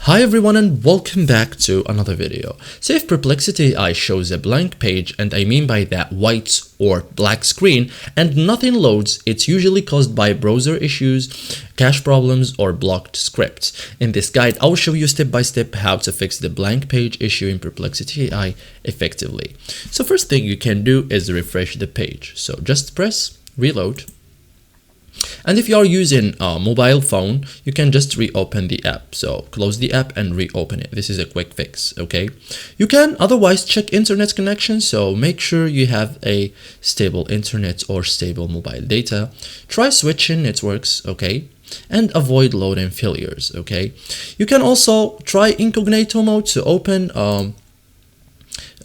Hi everyone and welcome back to another video. So if Perplexity AI shows a blank page, and I mean by that white or black screen, and nothing loads, it's usually caused by browser issues, cache problems, or blocked scripts. In this guide, I will show you step by step how to fix the blank page issue in Perplexity AI effectively. So first thing you can do is refresh the page. So just press reload. And if you are using a mobile phone, you can just reopen the app. So close the app and reopen it. This is a quick fix, okay? You can otherwise check internet connection, so make sure you have a stable internet or stable mobile data. Try switching networks, okay? And avoid loading failures, okay? You can also try incognito mode to open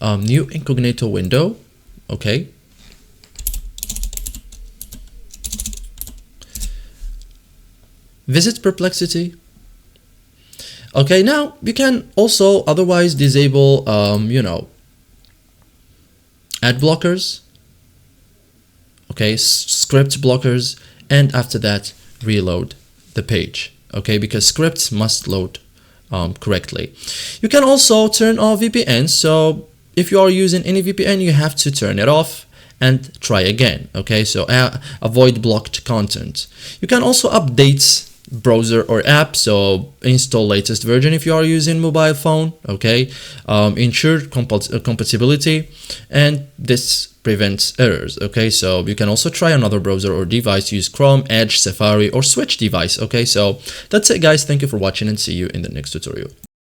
new incognito window, okay? Visit Perplexity. Okay, now you can also otherwise disable, ad blockers, okay, script blockers, and after that, reload the page, okay, because scripts must load correctly. You can also turn off VPN. So if you are using any VPN, you have to turn it off and try again, okay? So avoid blocked content. You can also update browser or app, so install latest version if you are using mobile phone, okay? Ensure compatibility, and this prevents errors, okay? So you can also try another browser or device, use Chrome, Edge, Safari, or switch device, okay? So that's it guys, thank you for watching and see you in the next tutorial.